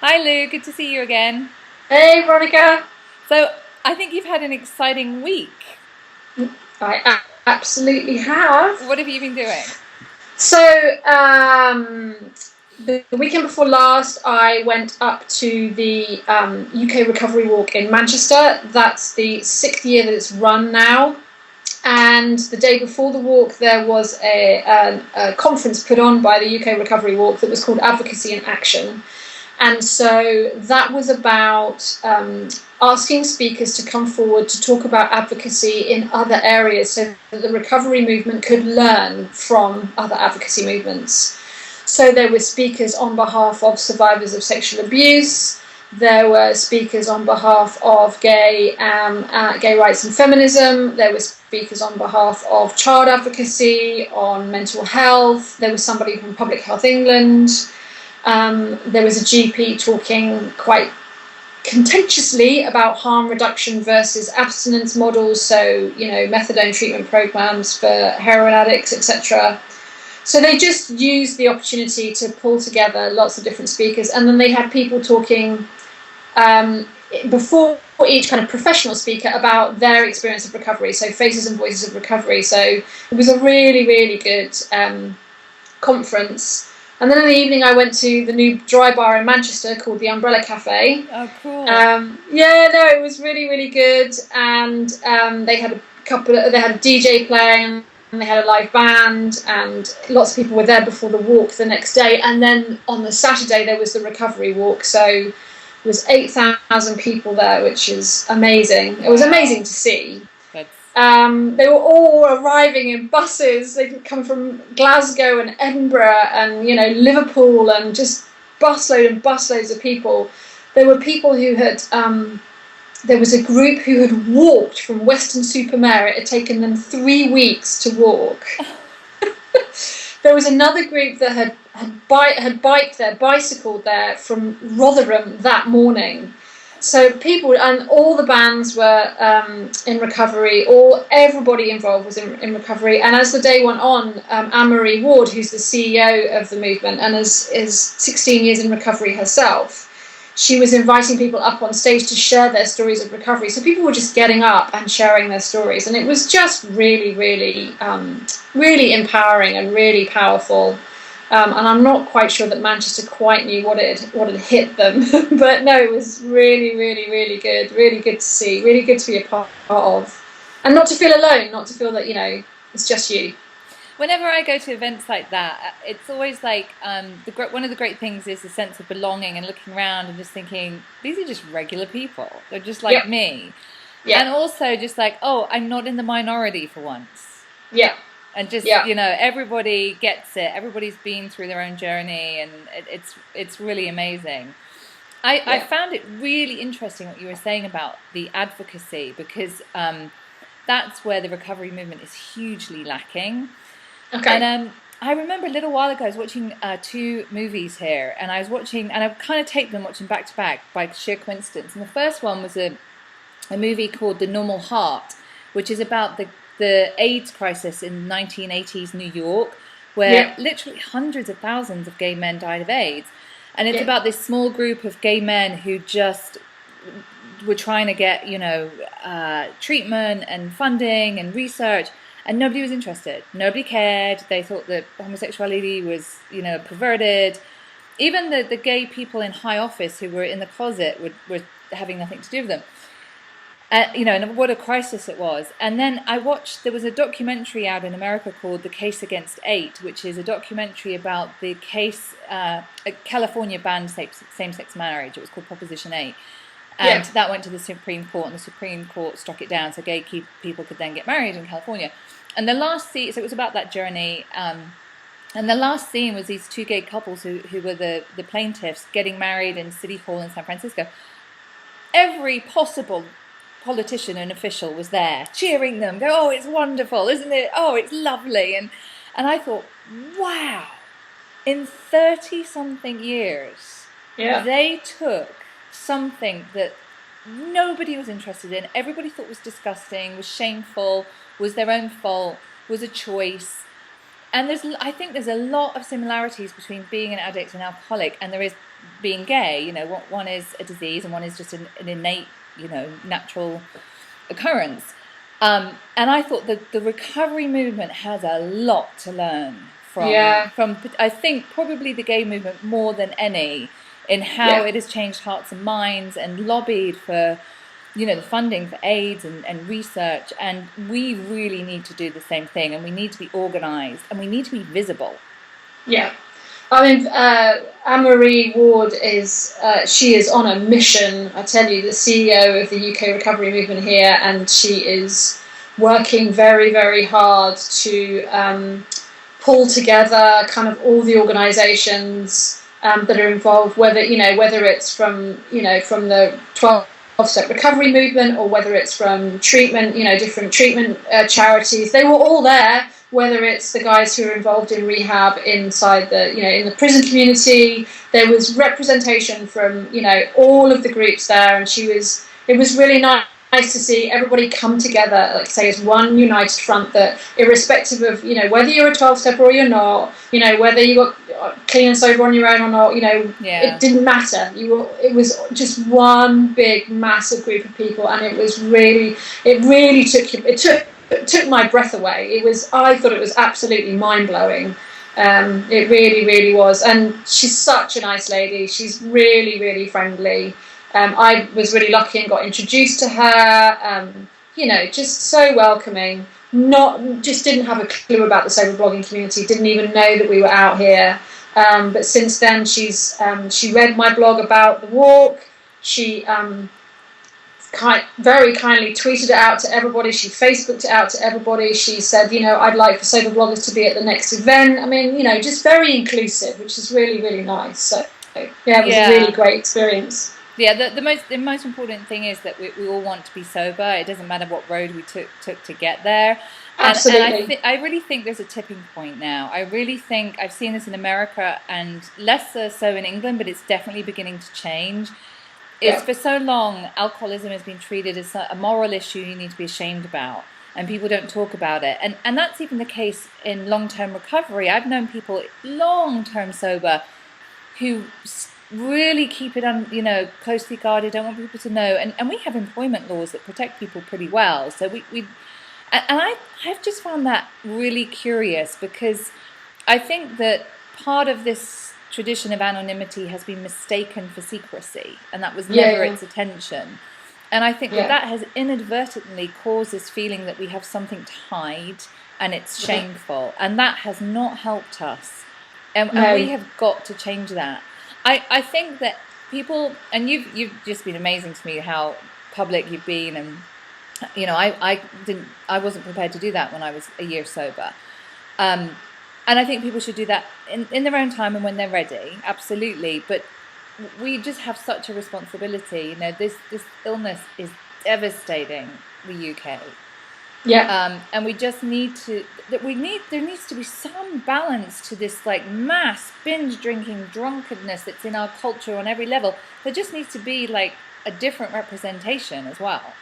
Hi Lou, good to see you again. Hey, Veronica. So, I think you've had an exciting week. Absolutely have. What have you been doing? So, the weekend before last, I went up to the UK Recovery Walk in Manchester. That's the sixth year that it's run now. And the day before the walk, there was a conference put on by the UK Recovery Walk that was called Advocacy in Action. And so that was about asking speakers to come forward to talk about advocacy in other areas so that the recovery movement could learn from other advocacy movements. So there were speakers on behalf of survivors of sexual abuse. There were speakers on behalf of gay rights and feminism. There were speakers on behalf of child advocacy, on mental health. There was somebody from Public Health England. There was a GP talking quite contentiously about harm reduction versus abstinence models, so, methadone treatment programs for heroin addicts, etc. So they just used the opportunity to pull together lots of different speakers, and then they had people talking before each kind of professional speaker about their experience of recovery, so faces and voices of recovery. So it was a really, really good conference. And then in the evening, I went to the new dry bar in Manchester called the Umbrella Cafe. Oh, cool. Yeah, no, it was really, really good. And they had a DJ playing, and they had a live band, and lots of people were there before the walk the next day. And then on the Saturday, there was the recovery walk. So there was 8,000 people there, which is amazing. It was amazing Wow. to see. That's They were all arriving in buses. They could come from Glasgow and Edinburgh and, Liverpool, and just busloads of people. There were people who had, there was a group who had walked from Weston-super-Mare. It had taken them 3 weeks to walk. There was another group that bicycled there from Rotherham that morning. So people and all the bands were in recovery. Everybody involved was in recovery. And as the day went on, Anne-Marie Ward, who's the CEO of the movement and is 16 years in recovery herself, she was inviting people up on stage to share their stories of recovery. So people were just getting up and sharing their stories, and it was just really, really, really empowering and really powerful. And I'm not quite sure that Manchester quite knew what had hit them, but no, it was really, really, really good to see, really good to be a part of, and not to feel alone, not to feel that it's just you. Whenever I go to events like that, it's always like one of the great things is the sense of belonging and looking around and just thinking these are just regular people. They're just like Yep, me, yeah, and also just like, oh, I'm not in the minority for once. yeah, And just, yeah, everybody gets it. Everybody's been through their own journey, and it's really amazing. I yeah. found it really interesting what you were saying about the advocacy, because that's where the recovery movement is hugely lacking. And Okay. I remember a little while ago I was watching two movies here, and I was watching, and I kind of taped them watching back to back by sheer coincidence. And the first one was a movie called The Normal Heart, which is about the AIDS crisis in 1980s New York, where Yeah, literally hundreds of thousands of gay men died of AIDS. And it's yeah, about this small group of gay men who just were trying to get, treatment and funding and research, and nobody was interested. Nobody cared. They thought that homosexuality was, perverted. Even the gay people in high office who were in the closet were having nothing to do with them. And what a crisis it was. And then there was a documentary out in America called The Case Against Eight, which is a documentary about the case, California banned same-sex marriage. It was called Proposition 8. And yeah. that went to the Supreme Court, and the Supreme Court struck it down, so gay people could then get married in California. And the last scene, so it was about that journey, and the last scene was these two gay couples who were the plaintiffs getting married in City Hall in San Francisco. Every possible politician and official was there cheering them, go, oh, it's wonderful, isn't it? Oh, it's lovely. And I thought, wow, in 30 something years, Yeah. they took something that nobody was interested in, everybody thought was disgusting, was shameful, was their own fault, was a choice, And I think there's a lot of similarities between being an addict and alcoholic, and there is being gay. You know, one is a disease and one is just an innate, natural occurrence. And I thought that the recovery movement has a lot to learn Yeah, from I think probably the gay movement more than any, in how yeah. it has changed hearts and minds and lobbied for the funding for AIDS and research. And we really need to do the same thing, and we need to be organized and we need to be visible. Yeah. I mean, Anne-Marie Ward she is on a mission. I tell you, the CEO of the UK recovery movement here, and she is working very, very hard to pull together kind of all the organisations that are involved, whether it's from the 12-step recovery movement, or whether it's from treatment, different treatment charities. They were all there. Whether it's the guys who are involved in rehab inside in the prison community, there was representation from, all of the groups there, and it was really nice to see everybody come together, like say, as one united front, that irrespective of, whether you're a 12-stepper or you're not, whether you got clean and sober on your own or not, it didn't matter. It was just one big, massive group of people, and it took my breath away. I thought it was absolutely mind-blowing. It really, really was. And she's such a nice lady. She's really, really friendly. I was really lucky and got introduced to her. Just so welcoming. Just didn't have a clue about the sober blogging community. Didn't even know that we were out here. But since then, she read my blog about the walk. She very kindly tweeted it out to everybody. She Facebooked it out to everybody. She said, I'd like for sober bloggers to be at the next event. I mean, just very inclusive, which is really, really nice. So yeah, it was a really great experience. Yeah, the most important thing is that we all want to be sober. It doesn't matter what road we took to get there. Absolutely. And I really think there's a tipping point now. I really think I've seen this in America and less so in England, but it's definitely beginning to change. For so long, alcoholism has been treated as a moral issue you need to be ashamed about, and people don't talk about it. And that's even the case in long-term recovery. I've known people long-term sober who really keep it closely guarded, don't want people to know. And we have employment laws that protect people pretty well. So I've just found that really curious, because I think that part of this tradition of anonymity has been mistaken for secrecy, and that was never its intention. And I think that has inadvertently caused this feeling that we have something to hide and it's shameful, and that has not helped us. And we have got to change that. I think that people, and you've just been amazing to me how public you've been, and I wasn't prepared to do that when I was a year sober. And I think people should do that in their own time and when they're ready, absolutely. But we just have such a responsibility. This illness is devastating the UK. Yeah. And we just need to. There needs to be some balance to this mass binge drinking drunkenness that's in our culture on every level. There just needs to be a different representation as well.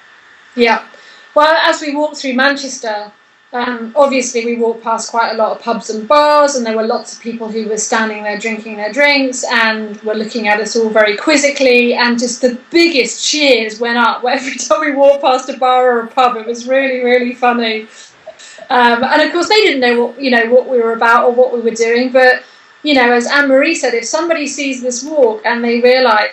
Yeah. Well, as we walked through Manchester, obviously we walked past quite a lot of pubs and bars, and there were lots of people who were standing there drinking their drinks and were looking at us all very quizzically, and just the biggest cheers went up every time we walked past a bar or a pub. It was really, really funny. And of course they didn't know what we were about or what we were doing, but as Anne-Marie said, if somebody sees this walk and they realise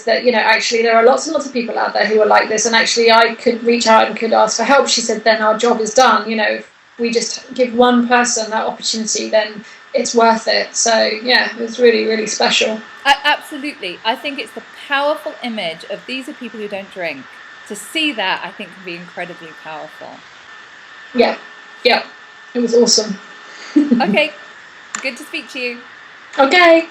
that actually there are lots and lots of people out there who are like this, and actually I could reach out and could ask for help, she said, then our job is done. If we just give one person that opportunity, then it's worth it. So yeah, it was really, really special. Absolutely. I think it's the powerful image of these are people who don't drink. To see that, I think, can be incredibly powerful. Yeah, it was awesome. Okay, good to speak to you. Okay.